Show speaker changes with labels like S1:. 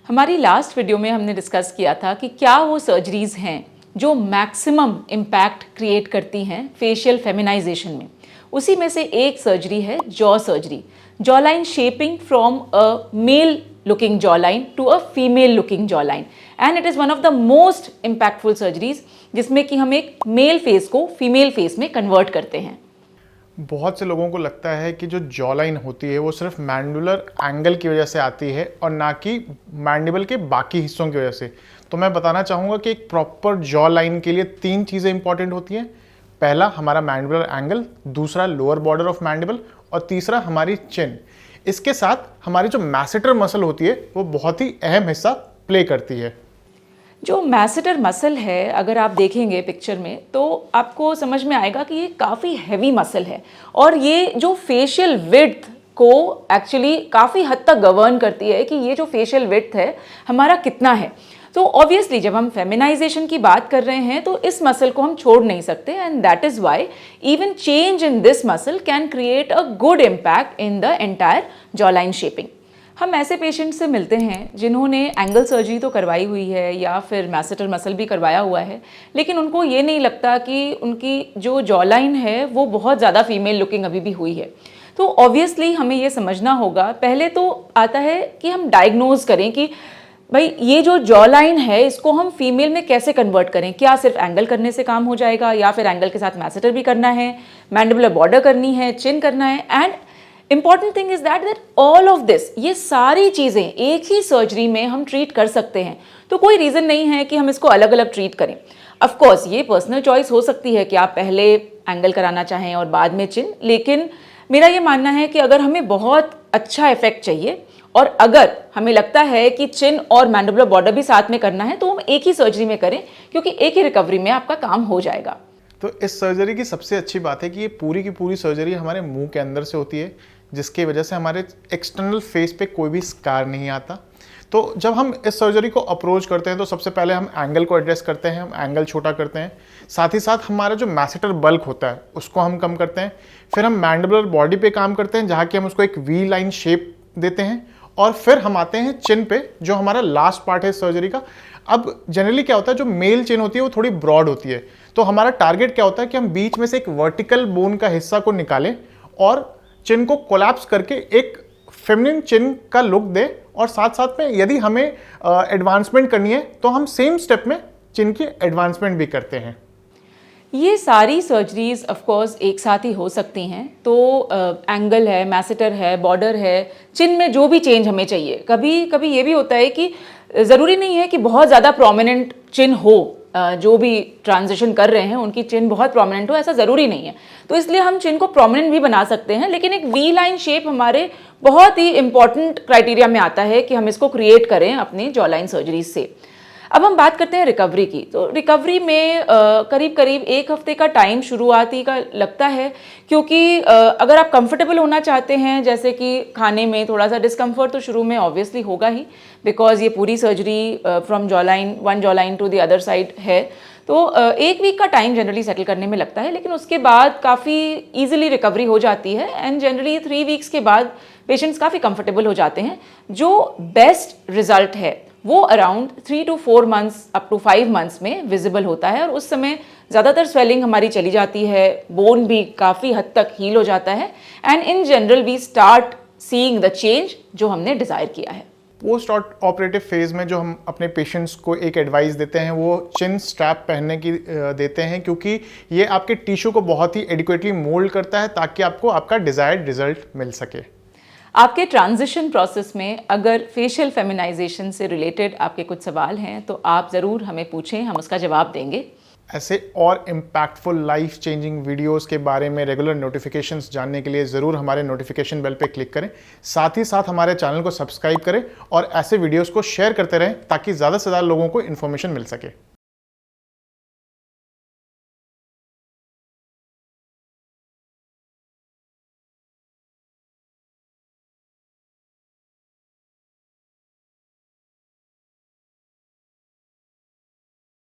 S1: हमारी last video में हमने डिस्कस किया था कि क्या वो सर्जरीज हैं जो मैक्सिमम इम्पैक्ट क्रिएट करती हैं फेशियल फेमिनाइजेशन में। उसी में से एक सर्जरी है jaw surgery, jaw line shaping from a male looking jaw line to a female looking jaw line, and it is one of the most impactful surgeries जिसमें कि हम एक मेल फेस को फीमेल फेस में convert करते हैं।
S2: बहुत से लोगों को लगता है कि जो जॉ लाइन होती है वो सिर्फ मैंडुलर एंगल की वजह से आती है और ना कि मैंडिबल के बाकी हिस्सों की वजह से। तो मैं बताना चाहूँगा कि एक प्रॉपर जॉ लाइन के लिए 3 चीज़ें इंपॉर्टेंट होती हैं। पहला हमारा मैंडिबुलर एंगल, दूसरा लोअर बॉर्डर ऑफ मैंडिबल और तीसरा हमारी चिन। इसके साथ हमारी जो मैसेटर मसल होती है वो बहुत ही अहम हिस्सा प्ले करती है।
S1: जो मैसेटर मसल है, अगर आप देखेंगे पिक्चर में तो आपको समझ में आएगा कि ये काफ़ी हैवी मसल है और ये जो फेशियल विड्थ को एक्चुअली काफ़ी हद तक गवर्न करती है कि ये जो फेशियल विड्थ है हमारा कितना है। तो ऑब्वियसली जब हम फेमिनाइजेशन की बात कर रहे हैं तो इस मसल को हम छोड़ नहीं सकते, and that is why even change in this muscle can create a good impact in the entire jaw line shaping. हम ऐसे पेशेंट से मिलते हैं जिन्होंने एंगल सर्जरी तो करवाई हुई है या फिर मैसेटर मसल भी करवाया हुआ है, लेकिन उनको ये नहीं लगता कि उनकी जो जॉ लाइन है वो बहुत ज़्यादा फीमेल लुकिंग अभी भी हुई है। तो ऑब्वियसली हमें ये समझना होगा, पहले तो आता है कि हम डायग्नोज करें कि भाई ये जो जॉ लाइन है इसको हम फीमेल में कैसे कन्वर्ट करें। क्या सिर्फ एंगल करने से काम हो जाएगा या फिर एंगल के साथ मैसेटर भी करना है, मैंडिबुलर बॉर्डर करनी है, चिन करना है। And important thing is that all of this, ये सारी चीज़ें एक ही सर्जरी में हम ट्रीट कर सकते हैं। तो कोई रीज़न नहीं है कि हम इसको अलग अलग ट्रीट करें। ऑफ कोर्स ये पर्सनल चॉइस हो सकती है कि आप पहले एंगल कराना चाहें और बाद में चिन, लेकिन मेरा ये मानना है कि अगर हमें बहुत अच्छा इफेक्ट चाहिए और अगर हमें लगता है कि चिन और मैंडिबुलर बॉर्डर भी साथ में करना है तो हम एक ही सर्जरी में करें, क्योंकि एक ही रिकवरी में आपका काम हो जाएगा।
S2: तो इस सर्जरी की सबसे अच्छी बात है कि ये पूरी की पूरी सर्जरी हमारे मुंह के अंदर से होती है, जिसकी वजह से हमारे एक्सटर्नल फेस पे कोई भी स्कार नहीं आता। तो जब हम इस सर्जरी को अप्रोच करते हैं तो सबसे पहले हम एंगल को एड्रेस करते हैं, हम एंगल छोटा करते हैं, साथ ही साथ हमारा जो मैसेटर बल्क होता है उसको हम कम करते हैं। फिर हम मैंडिबुलर बॉडी पे काम करते हैं जहाँ कि हम उसको एक वी लाइन शेप देते हैं, और फिर हम आते हैं चिन पे जो हमारा लास्ट पार्ट है सर्जरी का। अब जनरली क्या होता है, जो मेल चिन होती है वो थोड़ी ब्रॉड होती है, तो हमारा टारगेट क्या होता है कि हम बीच में से एक वर्टिकल बोन का हिस्सा को निकालें और चिन को कोलैप्स करके एक फेमिनिन चिन का लुक दे, और साथ साथ में यदि हमें एडवांसमेंट करनी है तो हम सेम स्टेप में चिन की एडवांसमेंट भी करते हैं।
S1: ये सारी सर्जरीज ऑफ कोर्स एक साथ ही हो सकती हैं। तो एंगल है, मैसेटर है, बॉर्डर है, चिन में जो भी चेंज हमें चाहिए। कभी कभी ये भी होता है कि ज़रूरी नहीं है कि बहुत ज़्यादा प्रोमिनेंट चिन हो, जो भी ट्रांजिशन कर रहे हैं उनकी चिन बहुत प्रोमिनेंट हो, ऐसा ज़रूरी नहीं है। तो इसलिए हम चिन को प्रोमिनेंट भी बना सकते हैं, लेकिन एक वी लाइन शेप हमारे बहुत ही इंपॉर्टेंट क्राइटेरिया में आता है कि हम इसको क्रिएट करें अपनी जॉ लाइन सर्जरी से। अब हम बात करते हैं रिकवरी की। तो रिकवरी में करीब करीब 1 हफ्ते का टाइम शुरुआती का लगता है, क्योंकि अगर आप कंफर्टेबल होना चाहते हैं, जैसे कि खाने में थोड़ा सा डिस्कम्फर्ट तो शुरू में ऑब्वियसली होगा ही, बिकॉज ये पूरी surgery from jaw line, one jaw line to the other side है। तो 1 वीक का टाइम जनरली सेटल करने में लगता है, लेकिन उसके बाद काफ़ी ईजिली रिकवरी हो जाती है, एंड जनरली 3 वीक्स के बाद पेशेंट्स काफ़ी कंफर्टेबल हो जाते हैं। जो बेस्ट रिजल्ट है वो around 3 to 4 months up to 5 months में विजिबल होता है, और उस समय ज़्यादातर स्वेलिंग हमारी चली जाती है, बोन भी काफ़ी हद तक हील हो जाता है, and in general we start seeing the change जो हमने डिज़ायर किया है।
S2: पोस्ट ऑपरेटिव फेज में जो हम अपने पेशेंट्स को एक एडवाइस देते हैं वो चिन स्ट्रैप पहनने की देते हैं, क्योंकि ये आपके टिश्यू को बहुत ही एडिक्वेटली मोल्ड करता है ताकि आपको आपका डिज़ायर्ड रिजल्ट मिल सके।
S1: आपके ट्रांजिशन प्रोसेस में अगर फेशियल फेमिनाइजेशन से रिलेटेड आपके कुछ सवाल हैं तो आप ज़रूर हमें पूछें, हम उसका जवाब देंगे।
S2: ऐसे और इम्पैक्टफुल लाइफ चेंजिंग वीडियोस के बारे में रेगुलर नोटिफिकेशंस जानने के लिए ज़रूर हमारे नोटिफिकेशन बेल पे क्लिक करें। साथ ही साथ हमारे चैनल को सब्सक्राइब करें और ऐसे वीडियोस को शेयर करते रहें ताकि ज़्यादा से ज़्यादा लोगों को इन्फॉर्मेशन मिल सके।